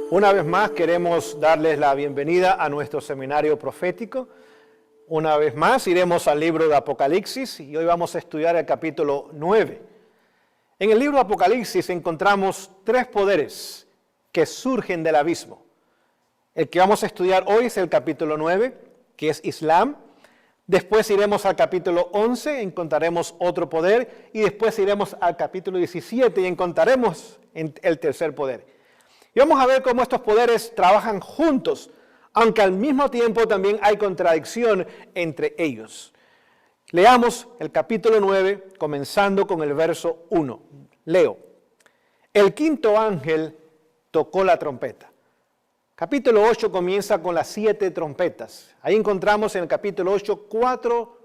Una vez más queremos darles la bienvenida a nuestro seminario profético. Una vez más iremos al libro de Apocalipsis y hoy vamos a estudiar el capítulo 9. En el libro de Apocalipsis encontramos tres poderes que surgen del abismo. El que vamos a estudiar hoy es el capítulo 9, que es Islam. Después iremos al capítulo 11, encontraremos otro poder, y después iremos al capítulo 17 y encontraremos el tercer poder. Y vamos a ver cómo estos poderes trabajan juntos, aunque al mismo tiempo también hay contradicción entre ellos. Leamos el capítulo 9, comenzando con el verso 1. Leo. El quinto ángel tocó la trompeta. Capítulo 8 comienza con las 7 trompetas. Ahí encontramos en el capítulo 8 4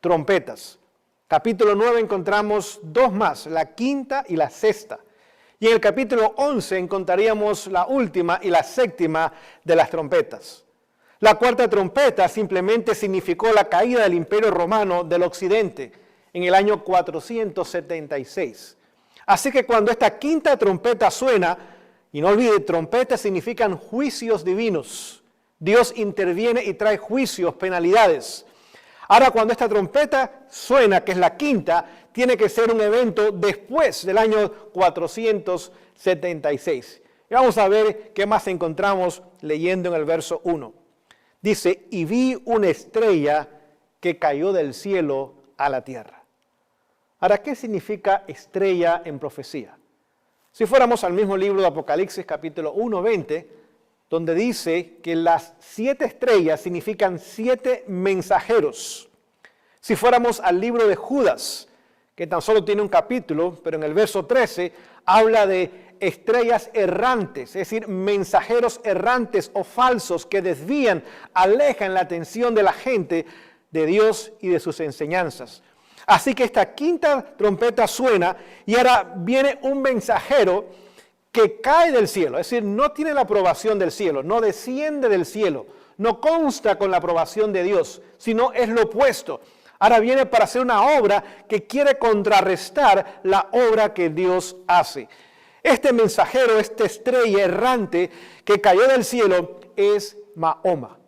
trompetas. Capítulo 9 encontramos 2 más, la quinta y la sexta. Y en el capítulo 11 encontraríamos la última y la séptima de las trompetas. La cuarta trompeta simplemente significó la caída del Imperio Romano del Occidente en el año 476. Así que cuando esta quinta trompeta suena, y no olvide, trompetas significan juicios divinos. Dios interviene y trae juicios, penalidades. Ahora, cuando esta trompeta suena, que es la quinta, tiene que ser un evento después del año 476. Y vamos a ver qué más encontramos leyendo en el verso 1. Dice, y vi una estrella que cayó del cielo a la tierra. Ahora, ¿qué significa estrella en profecía? Si fuéramos al mismo libro de Apocalipsis, capítulo 1, 20, donde dice que las 7 estrellas significan 7 mensajeros. Si fuéramos al libro de Judas, que tan solo tiene un capítulo, pero en el verso 13 habla de estrellas errantes, es decir, mensajeros errantes o falsos que desvían, alejan la atención de la gente de Dios y de sus enseñanzas. Así que esta quinta trompeta suena y ahora viene un mensajero que cae del cielo, es decir, no tiene la aprobación del cielo, no desciende del cielo, no consta con la aprobación de Dios, sino es lo opuesto. Ahora viene para hacer una obra que quiere contrarrestar la obra que Dios hace. Este mensajero, esta estrella errante que cayó del cielo es Mahoma.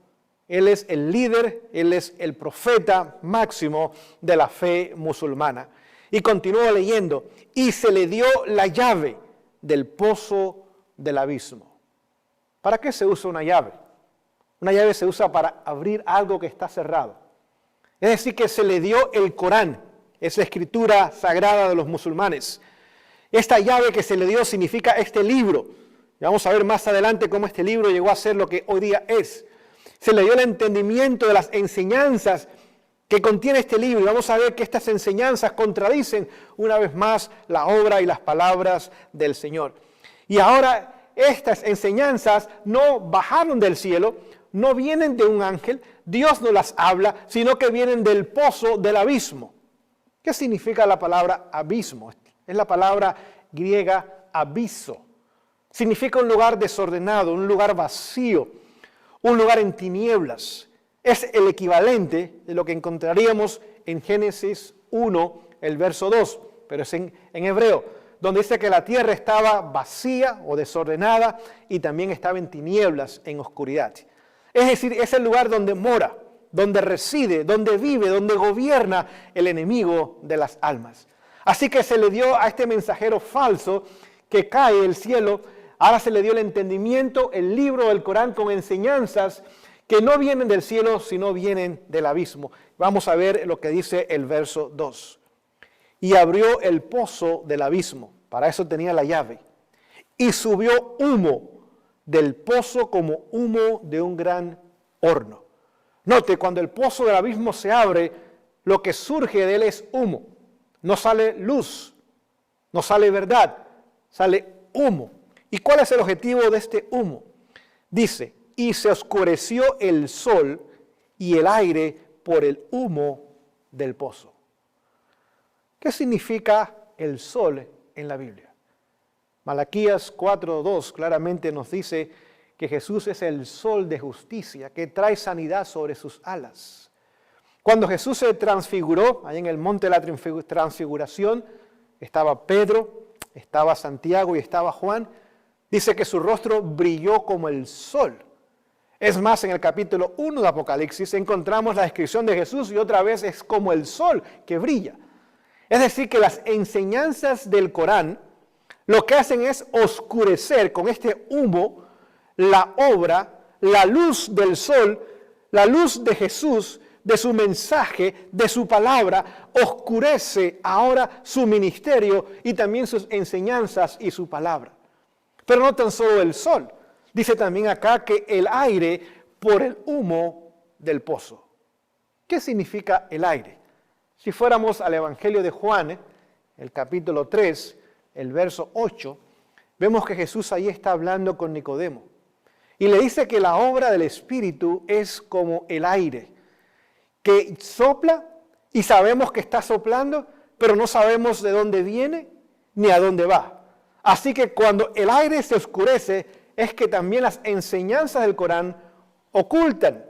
Él es el líder, él es el profeta máximo de la fe musulmana. Y continúa leyendo, y se le dio la llave del pozo del abismo. ¿Para qué se usa una llave? Una llave se usa para abrir algo que está cerrado. Es decir, que se le dio el Corán, es la escritura sagrada de los musulmanes. Esta llave que se le dio significa este libro. Y vamos a ver más adelante cómo este libro llegó a ser lo que hoy día es. Se le dio el entendimiento de las enseñanzas que contiene este libro. Y vamos a ver que estas enseñanzas contradicen una vez más la obra y las palabras del Señor. Y ahora estas enseñanzas no bajaron del cielo, no vienen de un ángel, Dios no las habla, sino que vienen del pozo del abismo. ¿Qué significa la palabra abismo? Es la palabra griega abiso. Significa un lugar desordenado, un lugar vacío, un lugar en tinieblas. Es el equivalente de lo que encontraríamos en Génesis 1, el verso 2, pero es en hebreo, donde dice que la tierra estaba vacía o desordenada y también estaba en tinieblas, en oscuridad. Es decir, es el lugar donde mora, donde reside, donde vive, donde gobierna el enemigo de las almas. Así que se le dio a este mensajero falso que cae del cielo, ahora se le dio el entendimiento, el libro del Corán con enseñanzas que no vienen del cielo, sino vienen del abismo. Vamos a ver lo que dice el verso 2. Y abrió el pozo del abismo, para eso tenía la llave, y subió humo del pozo como humo de un gran horno. Note, cuando el pozo del abismo se abre, lo que surge de él es humo. No sale luz, no sale verdad, sale humo. ¿Y cuál es el objetivo de este humo? Dice, y se oscureció el sol y el aire por el humo del pozo. ¿Qué significa el sol en la Biblia? Malaquías 4:2 claramente nos dice que Jesús es el sol de justicia, que trae sanidad sobre sus alas. Cuando Jesús se transfiguró, ahí en el monte de la transfiguración, estaba Pedro, estaba Santiago y estaba Juan, Dice que su rostro brilló como el sol. Es más, en el capítulo 1 de Apocalipsis encontramos la descripción de Jesús y otra vez es como el sol que brilla. Es decir, que las enseñanzas del Corán lo que hacen es oscurecer con este humo la obra, la luz del sol, la luz de Jesús, de su mensaje, de su palabra, oscurece ahora su ministerio y también sus enseñanzas y su palabra. Pero no tan solo el sol. Dice también acá que el aire por el humo del pozo. ¿Qué significa el aire? Si fuéramos al Evangelio de Juan, el capítulo 3, el verso 8, vemos que Jesús ahí está hablando con Nicodemo. Y le dice que la obra del Espíritu es como el aire, que sopla y sabemos que está soplando, pero no sabemos de dónde viene ni a dónde va. Así que cuando el aire se oscurece, es que también las enseñanzas del Corán ocultan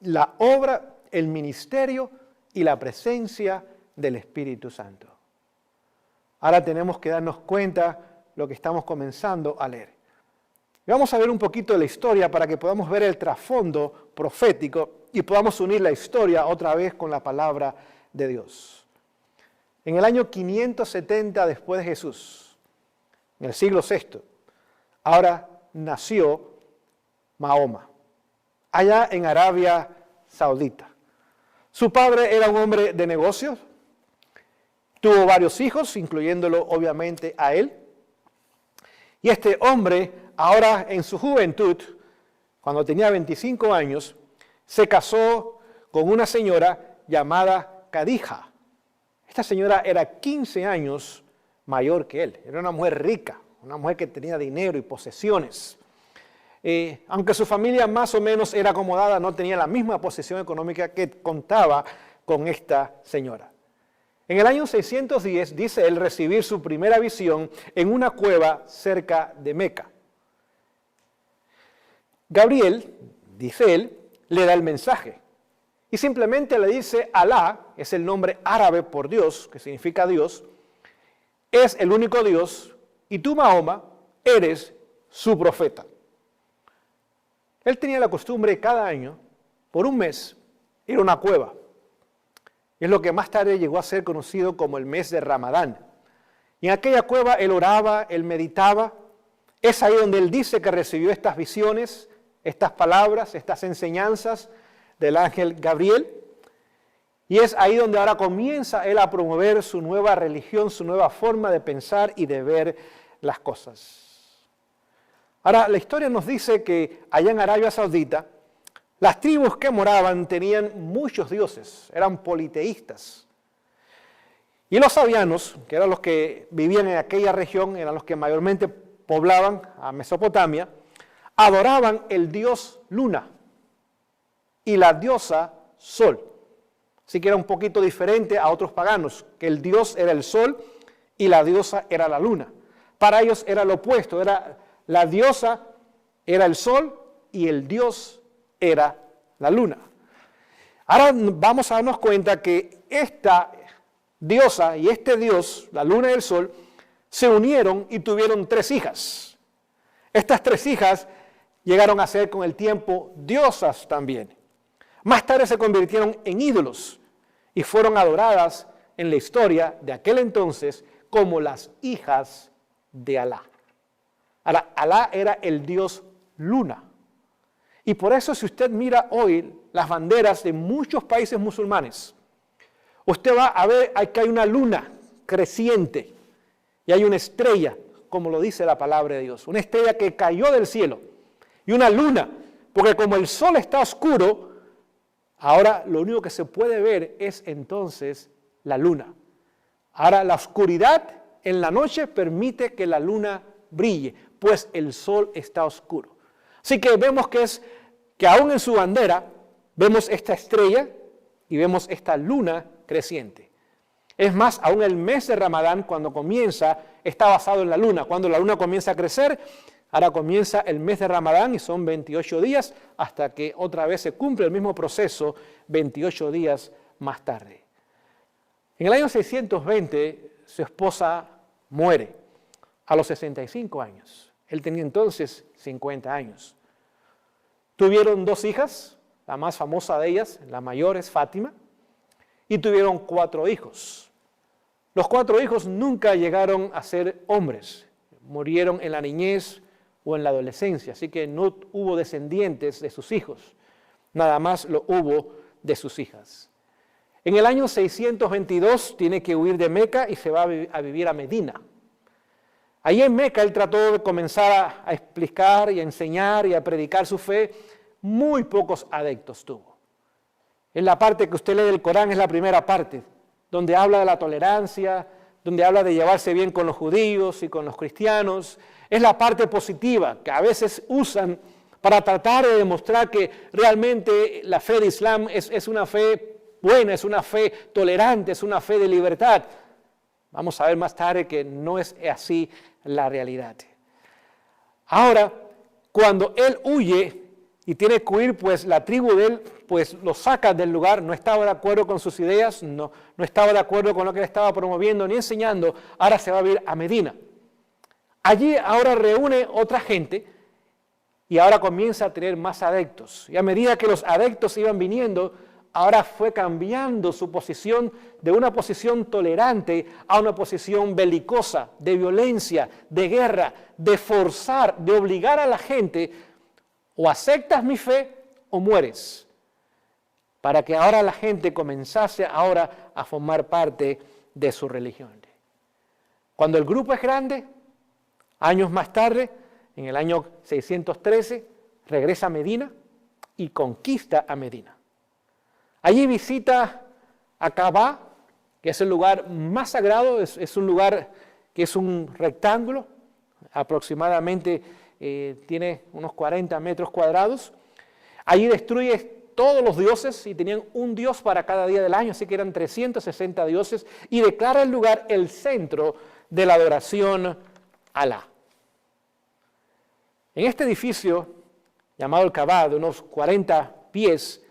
la obra, el ministerio y la presencia del Espíritu Santo. Ahora tenemos que darnos cuenta lo que estamos comenzando a leer. Vamos a ver un poquito de la historia para que podamos ver el trasfondo profético y podamos unir la historia otra vez con la palabra de Dios. En el año 570 después de Jesús, en el siglo VI, ahora nació Mahoma, allá en Arabia Saudita. Su padre era un hombre de negocios, tuvo varios hijos, incluyéndolo obviamente a él. Y este hombre, ahora en su juventud, cuando tenía 25 años, se casó con una señora llamada Khadija. Esta señora era 15 años mayor que él, era una mujer rica, una mujer que tenía dinero y posesiones. Aunque su familia más o menos era acomodada, no tenía la misma posición económica que contaba con esta señora. En el año 610, dice él, recibir su primera visión en una cueva cerca de Meca. Gabriel, dice él, le da el mensaje y simplemente le dice: Alá, es el nombre árabe por Dios, que significa Dios, es el único Dios y tú, Mahoma, eres su profeta. Él tenía la costumbre cada año, por un mes, ir a una cueva. Y es lo que más tarde llegó a ser conocido como el mes de Ramadán. Y en aquella cueva él oraba, él meditaba. Es ahí donde él dice que recibió estas visiones, estas palabras, estas enseñanzas del ángel Gabriel. Y es ahí donde ahora comienza él a promover su nueva religión, su nueva forma de pensar y de ver las cosas. Ahora, la historia nos dice que allá en Arabia Saudita, las tribus que moraban tenían muchos dioses, eran politeístas. Y los sabianos, que eran los que vivían en aquella región, eran los que mayormente poblaban a Mesopotamia, adoraban el dios Luna y la diosa Sol. Así que era un poquito diferente a otros paganos, que el dios era el sol y la diosa era la luna. Para ellos era lo opuesto, la diosa era el sol y el dios era la luna. Ahora vamos a darnos cuenta que esta diosa y este dios, la luna y el sol, se unieron y tuvieron 3 hijas. Estas 3 hijas llegaron a ser con el tiempo diosas también. Más tarde se convirtieron en ídolos y fueron adoradas en la historia de aquel entonces como las hijas de Alá. Ahora, Alá era el dios luna. Y por eso si usted mira hoy las banderas de muchos países musulmanes, usted va a ver que hay una luna creciente y hay una estrella, como lo dice la palabra de Dios, una estrella que cayó del cielo y una luna, porque como el sol está oscuro, ahora lo único que se puede ver es entonces la luna. Ahora la oscuridad en la noche permite que la luna brille, pues el sol está oscuro. Así que vemos que aún en su bandera vemos esta estrella y vemos esta luna creciente. Es más, aún el mes de Ramadán, cuando comienza, está basado en la luna. Cuando la luna comienza a crecer, ahora comienza el mes de Ramadán y son 28 días hasta que otra vez se cumple el mismo proceso 28 días más tarde. En el año 620, su esposa muere a los 65 años. Él tenía entonces 50 años. Tuvieron 2 hijas, la más famosa de ellas, la mayor es Fátima, y tuvieron 4 hijos. Los 4 hijos nunca llegaron a ser hombres, murieron en la niñez o en la adolescencia, así que no hubo descendientes de sus hijos, nada más lo hubo de sus hijas. En el año 622 tiene que huir de Meca y se va a vivir a Medina. Allí en Meca él trató de comenzar a explicar y a enseñar y a predicar su fe. Muy pocos adeptos tuvo. En la parte que usted lee del Corán es la primera parte, donde habla de la tolerancia, donde habla de llevarse bien con los judíos y con los cristianos. Es la parte positiva que a veces usan para tratar de demostrar que realmente la fe de Islam es una fe buena, es una fe tolerante, es una fe de libertad. Vamos a ver más tarde que no es así la realidad. Ahora, cuando él huye y tiene que huir, pues la tribu de él pues lo saca del lugar, no estaba de acuerdo con sus ideas, no estaba de acuerdo con lo que él estaba promoviendo ni enseñando, ahora se va a ir a Medina. Allí ahora reúne otra gente y ahora comienza a tener más adeptos. Y a medida que los adeptos iban viniendo, ahora fue cambiando su posición de una posición tolerante a una posición belicosa, de violencia, de guerra, de forzar, de obligar a la gente, o aceptas mi fe o mueres, para que ahora la gente comenzase ahora a formar parte de su religión. Cuando el grupo es grande, años más tarde, en el año 613, regresa a Medina y conquista a Medina. Allí visita a Kaaba, que es el lugar más sagrado, es un lugar que es un rectángulo, aproximadamente tiene unos 40 metros cuadrados. Allí destruye todos los dioses y tenían un dios para cada día del año, así que eran 360 dioses, y declara el lugar el centro de la adoración a Alá. En este edificio, llamado el Kaaba, de unos 40 pies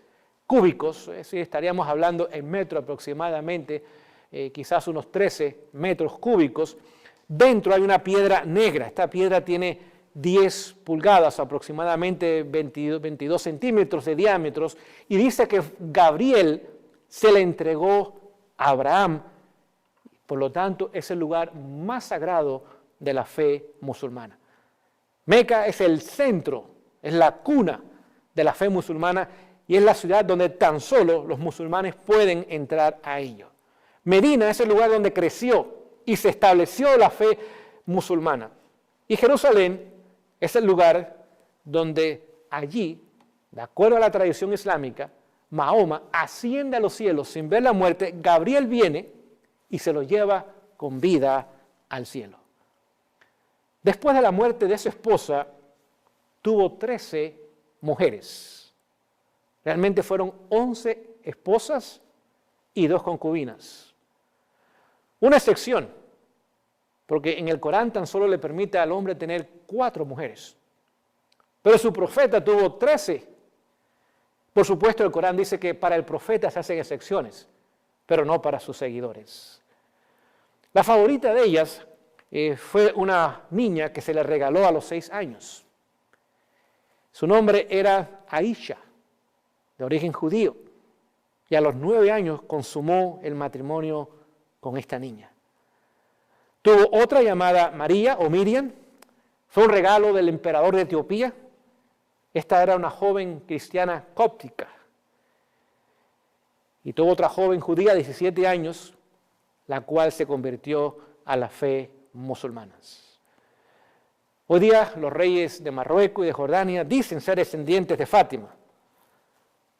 cúbicos, estaríamos hablando en metro aproximadamente, quizás unos 13 metros cúbicos, dentro hay una piedra negra. Esta piedra tiene 10 pulgadas, aproximadamente 22 centímetros de diámetro, y dice que Gabriel se le entregó a Abraham. Por lo tanto, es el lugar más sagrado de la fe musulmana. Meca es el centro, es la cuna de la fe musulmana y es la ciudad donde tan solo los musulmanes pueden entrar a ello. Medina es el lugar donde creció y se estableció la fe musulmana. Y Jerusalén es el lugar donde allí, de acuerdo a la tradición islámica, Mahoma asciende a los cielos sin ver la muerte. Gabriel viene y se lo lleva con vida al cielo. Después de la muerte de su esposa, tuvo 13 mujeres. Realmente fueron 11 esposas y 2 concubinas. Una excepción, porque en el Corán tan solo le permite al hombre tener 4 mujeres. Pero su profeta tuvo 13. Por supuesto, el Corán dice que para el profeta se hacen excepciones, pero no para sus seguidores. La favorita de ellas fue una niña que se le regaló a los 6 años. Su nombre era Aisha, de origen judío, y a los 9 años consumó el matrimonio con esta niña. Tuvo otra llamada María o Miriam, fue un regalo del emperador de Etiopía. Esta era una joven cristiana cóptica. Y tuvo otra joven judía de 17 años, la cual se convirtió a la fe musulmana. Hoy día los reyes de Marruecos y de Jordania dicen ser descendientes de Fátima,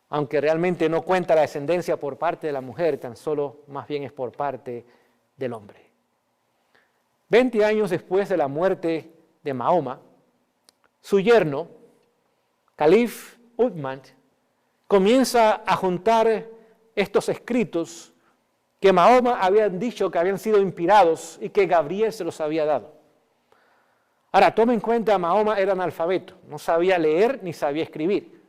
aunque realmente no cuenta la descendencia por parte de la mujer, tan solo más bien es por parte del hombre. 20 años después de la muerte de Mahoma, su yerno, Caliph Uthman, comienza a juntar estos escritos que Mahoma habían dicho que habían sido inspirados y que Gabriel se los había dado. Ahora, tome en cuenta, Mahoma era analfabeto, no sabía leer ni sabía escribir.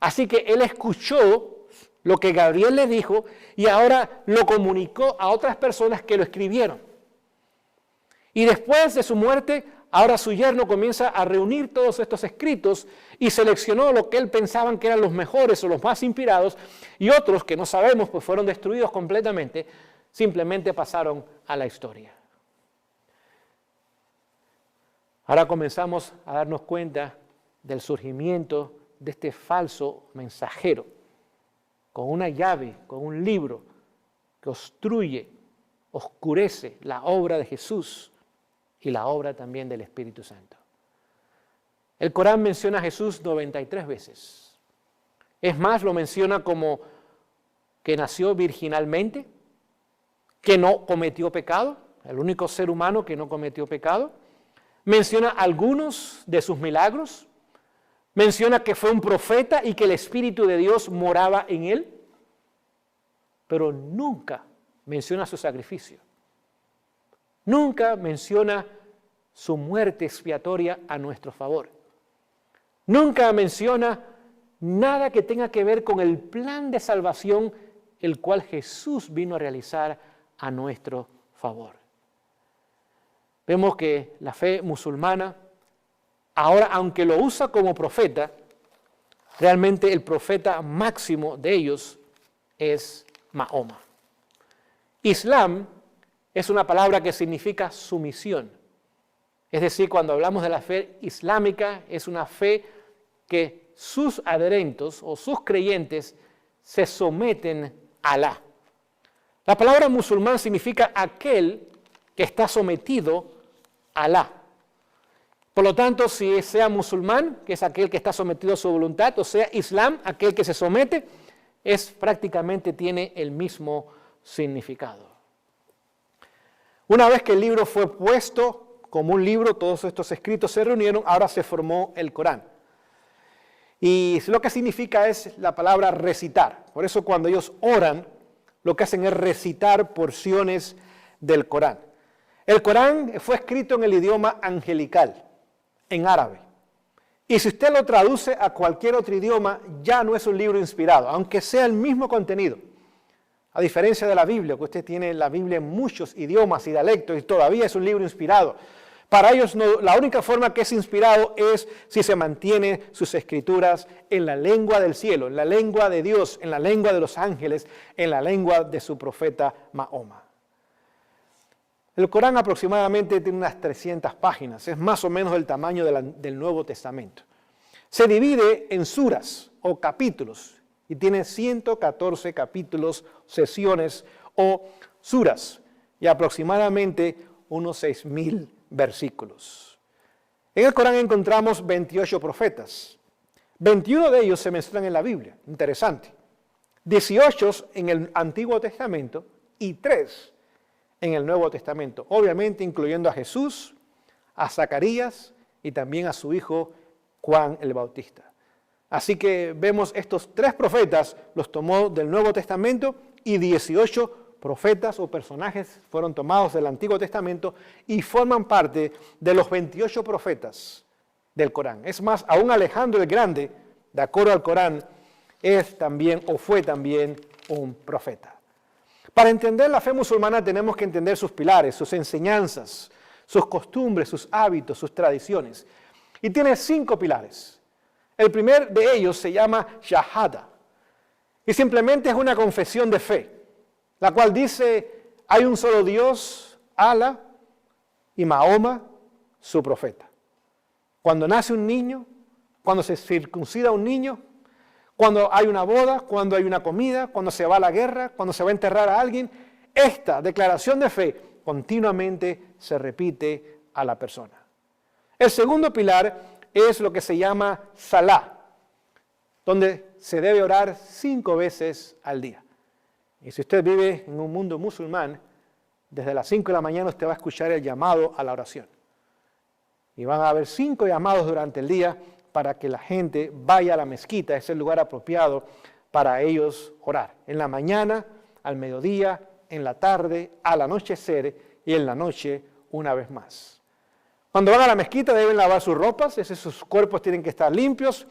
Así que él escuchó lo que Gabriel le dijo y ahora lo comunicó a otras personas que lo escribieron. Y después de su muerte, ahora su yerno comienza a reunir todos estos escritos y seleccionó lo que él pensaban que eran los mejores o los más inspirados, y otros que no sabemos, pues fueron destruidos completamente, simplemente pasaron a la historia. Ahora comenzamos a darnos cuenta del surgimiento de este falso mensajero, con una llave, con un libro que obstruye, oscurece la obra de Jesús y la obra también del Espíritu Santo. El Corán menciona a Jesús 93 veces. Es más, lo menciona como que nació virginalmente, que no cometió pecado, el único ser humano que no cometió pecado. Menciona algunos de sus milagros. Menciona que fue un profeta y que el Espíritu de Dios moraba en él. Pero nunca menciona su sacrificio. Nunca menciona su muerte expiatoria a nuestro favor. Nunca menciona nada que tenga que ver con el plan de salvación el cual Jesús vino a realizar a nuestro favor. Vemos que la fe musulmana, ahora aunque lo usa como profeta, realmente el profeta máximo de ellos es Mahoma. Islam es una palabra que significa sumisión. Es decir, cuando hablamos de la fe islámica, es una fe que sus adherentes o sus creyentes se someten a Alá. La palabra musulmán significa aquel que está sometido a Alá. Por lo tanto, si sea musulmán, que es aquel que está sometido a su voluntad, o sea Islam, aquel que se somete, prácticamente tiene el mismo significado. Una vez que el libro fue puesto como un libro, todos estos escritos se reunieron, ahora se formó el Corán. Y lo que significa es la palabra recitar. Por eso cuando ellos oran, lo que hacen es recitar porciones del Corán. El Corán fue escrito en el idioma angelical, en árabe. Y si usted lo traduce a cualquier otro idioma, ya no es un libro inspirado, aunque sea el mismo contenido. A diferencia de la Biblia, que usted tiene la Biblia en muchos idiomas y dialectos y todavía es un libro inspirado. Para ellos la única forma que es inspirado es si se mantiene sus escrituras en la lengua del cielo, en la lengua de Dios, en la lengua de los ángeles, en la lengua de su profeta Mahoma. El Corán aproximadamente tiene unas 300 páginas, es más o menos el tamaño del Nuevo Testamento. Se divide en suras o capítulos y tiene 114 capítulos, sesiones o suras y aproximadamente unos 6.000 versículos. En el Corán encontramos 28 profetas. 21 de ellos se mencionan en la Biblia, interesante. 18 en el Antiguo Testamento y 3 en el Nuevo Testamento, obviamente incluyendo a Jesús, a Zacarías y también a su hijo Juan el Bautista. Así que vemos estos 3 profetas, los tomó del Nuevo Testamento y 18 profetas o personajes fueron tomados del Antiguo Testamento y forman parte de los 28 profetas del Corán. Es más, aún Alejandro el Grande, de acuerdo al Corán, es también o fue también un profeta. Para entender la fe musulmana tenemos que entender sus pilares, sus enseñanzas, sus costumbres, sus hábitos, sus tradiciones. Y tiene 5 pilares. El primer de ellos se llama Shahada. Y simplemente es una confesión de fe, la cual dice, hay un solo Dios, Alá, y Mahoma, su profeta. Cuando nace un niño, cuando se circuncida un niño, cuando hay una boda, cuando hay una comida, cuando se va a la guerra, cuando se va a enterrar a alguien, esta declaración de fe continuamente se repite a la persona. El segundo pilar es lo que se llama Salah, donde se debe orar 5 veces al día. Y si usted vive en un mundo musulmán, desde las 5 de la mañana usted va a escuchar el llamado a la oración. Y van a haber 5 llamados durante el día para que la gente vaya a la mezquita, es el lugar apropiado para ellos orar. En la mañana, al mediodía, en la tarde, al anochecer y en la noche una vez más. Cuando van a la mezquita deben lavar sus ropas, sus cuerpos tienen que estar limpios,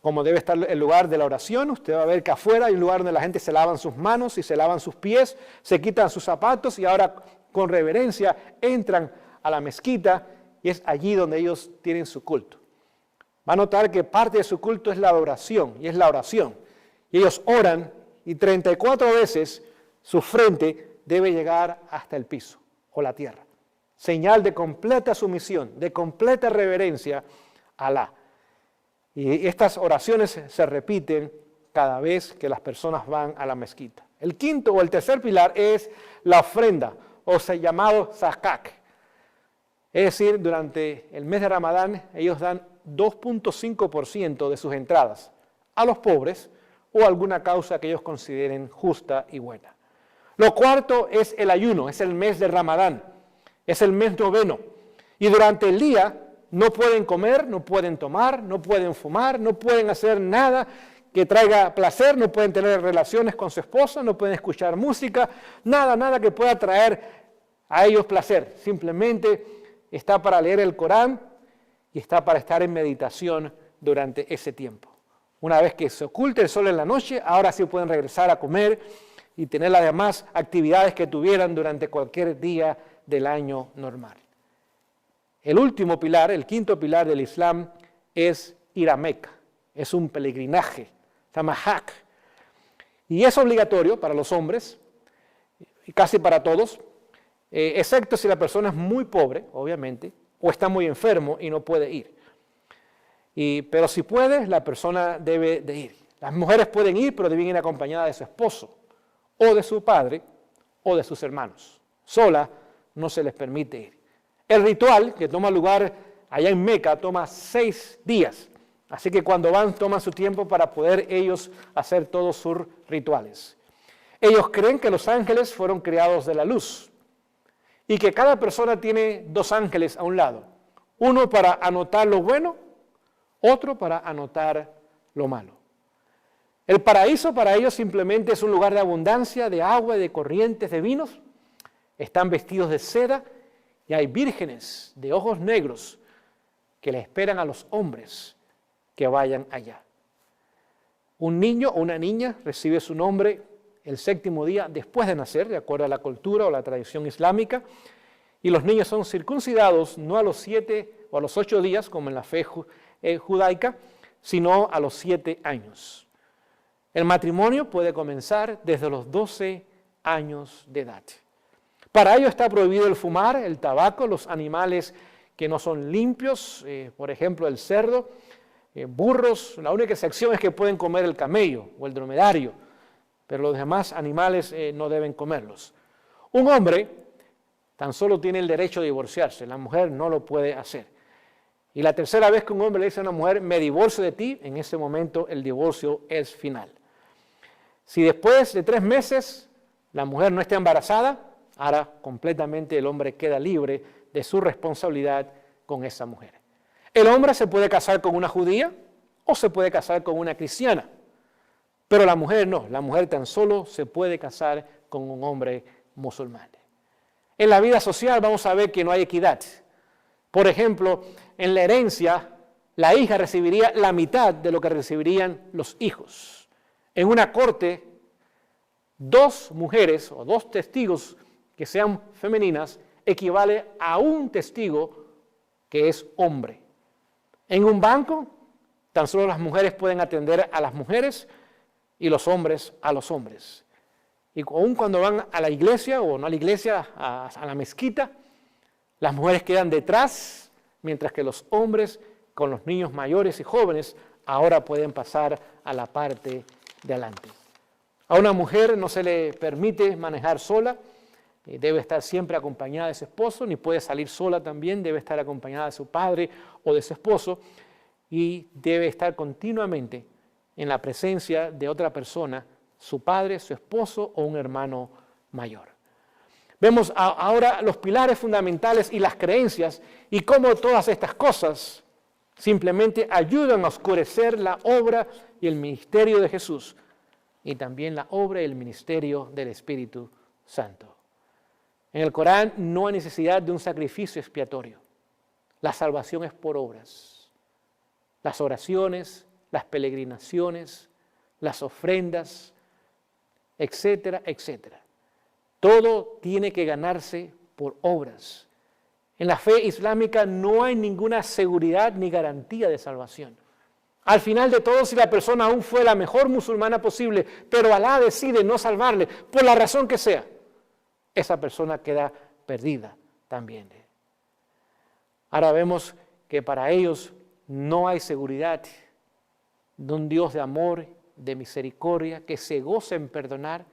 como debe estar el lugar de la oración. Usted va a ver que afuera hay un lugar donde la gente se lavan sus manos y se lavan sus pies, se quitan sus zapatos y ahora con reverencia entran a la mezquita y es allí donde ellos tienen su culto. Va a notar que parte de su culto es la adoración, y es la oración. Y ellos oran, y 34 veces su frente debe llegar hasta el piso o la tierra. Señal de completa sumisión, de completa reverencia a Alá. Y estas oraciones se repiten cada vez que las personas van a la mezquita. El quinto o el tercer pilar es la ofrenda, o sea, llamado zakat. Es decir, durante el mes de Ramadán ellos dan 2.5% de sus entradas a los pobres o a alguna causa que ellos consideren justa y buena. Lo cuarto es el ayuno, es el mes de Ramadán, es el mes noveno. Y durante el día no pueden comer, no pueden tomar, no pueden fumar, no pueden hacer nada que traiga placer, no pueden tener relaciones con su esposa, no pueden escuchar música, nada que pueda traer a ellos placer. Simplemente está para leer el Corán y está para estar en meditación durante ese tiempo. Una vez que se oculte el sol en la noche, ahora sí pueden regresar a comer y tener las demás actividades que tuvieran durante cualquier día del año normal. El último pilar, el quinto pilar del Islam, es ir a Meca. Es un peregrinaje, se llama Hajj. Y es obligatorio para los hombres, y casi para todos, excepto si la persona es muy pobre, obviamente, o está muy enfermo y no puede ir. Pero si puede, la persona debe de ir. Las mujeres pueden ir, pero deben ir acompañadas de su esposo, o de su padre, o de sus hermanos. Sola no se les permite ir. El ritual que toma lugar allá en Meca toma 6 días. Así que cuando van, toman su tiempo para poder ellos hacer todos sus rituales. Ellos creen que los ángeles fueron creados de la luz y que cada persona tiene 2 ángeles a un lado. Uno para anotar lo bueno, otro para anotar lo malo. El paraíso para ellos simplemente es un lugar de abundancia, de agua, de corrientes, de vinos. Están vestidos de seda y hay vírgenes de ojos negros que le esperan a los hombres que vayan allá. Un niño o una niña recibe su nombre el 7º día después de nacer, de acuerdo a la cultura o la tradición islámica, y los niños son circuncidados no a los 7 o a los 8 días, como en la fe judaica, sino a los 7 años. El matrimonio puede comenzar desde los 12 años de edad. Para ello está prohibido el fumar, el tabaco, los animales que no son limpios, por ejemplo el cerdo, burros. La única excepción es que pueden comer el camello o el dromedario, pero los demás animales no deben comerlos. Un hombre tan solo tiene el derecho de divorciarse, la mujer no lo puede hacer. Y la tercera vez que un hombre le dice a una mujer, me divorcio de ti, en ese momento el divorcio es final. Si después de 3 meses la mujer no está embarazada, ahora completamente el hombre queda libre de su responsabilidad con esa mujer. El hombre se puede casar con una judía o se puede casar con una cristiana, pero la mujer no, la mujer tan solo se puede casar con un hombre musulmán. En la vida social vamos a ver que no hay equidad. Por ejemplo, en la herencia, la hija recibiría la mitad de lo que recibirían los hijos. En una corte, 2 mujeres o 2 testigos que sean femeninas equivale a un testigo que es hombre. En un banco, tan solo las mujeres pueden atender a las mujeres y los hombres a los hombres. Y aún cuando van a la iglesia, o no a la iglesia, a la mezquita, las mujeres quedan detrás, mientras que los hombres, con los niños mayores y jóvenes, ahora pueden pasar a la parte de adelante. A una mujer no se le permite manejar sola, debe estar siempre acompañada de su esposo, ni puede salir sola también, debe estar acompañada de su padre o de su esposo, y debe estar continuamente en la presencia de otra persona, su padre, su esposo o un hermano mayor. Vemos ahora los pilares fundamentales y las creencias y cómo todas estas cosas simplemente ayudan a oscurecer la obra y el ministerio de Jesús y también la obra y el ministerio del Espíritu Santo. En el Corán no hay necesidad de un sacrificio expiatorio. La salvación es por obras. Las oraciones, las peregrinaciones, las ofrendas, etcétera, etcétera. Todo tiene que ganarse por obras. En la fe islámica no hay ninguna seguridad ni garantía de salvación. Al final de todo, si la persona aún fue la mejor musulmana posible, pero Alá decide no salvarle, por la razón que sea, esa persona queda perdida también. Ahora vemos que para ellos no hay seguridad de un Dios de amor, de misericordia, que se goza en perdonar,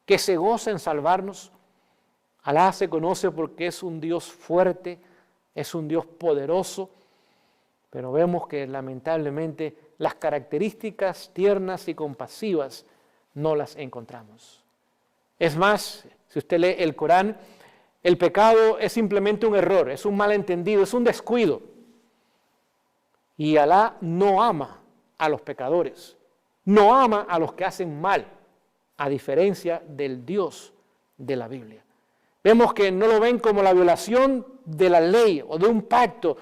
que se goza en salvarnos. Alá se conoce porque es un Dios fuerte, es un Dios poderoso, pero vemos que lamentablemente las características tiernas y compasivas no las encontramos. Es más, si usted lee el Corán, el pecado es simplemente un error, es un malentendido, es un descuido. Y Alá no ama a los pecadores, no ama a los que hacen mal, a diferencia del Dios de la Biblia. Vemos que no lo ven como la violación de la ley o de un pacto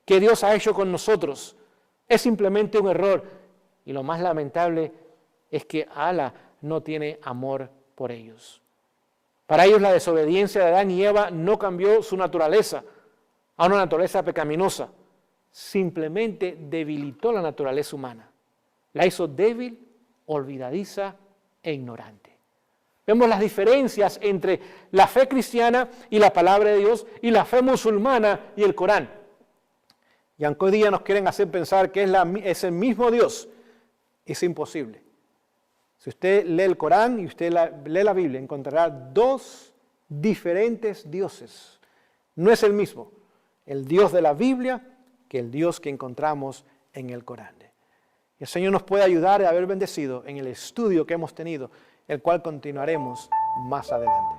que Dios ha hecho con nosotros. Es simplemente un error. Y lo más lamentable es que Alá no tiene amor por ellos. Para ellos la desobediencia de Adán y Eva no cambió su naturaleza a una naturaleza pecaminosa. Simplemente debilitó la naturaleza humana. La hizo débil, olvidadiza e ignorante. Vemos las diferencias entre la fe cristiana y la palabra de Dios y la fe musulmana y el Corán. Y aunque hoy día nos quieren hacer pensar que es el mismo Dios, es imposible. Si usted lee el Corán y usted lee la Biblia, encontrará dos diferentes dioses. No es el mismo el Dios de la Biblia que el Dios que encontramos en el Corán. Y el Señor nos puede ayudar a haber bendecido en el estudio que hemos tenido, el cual continuaremos más adelante.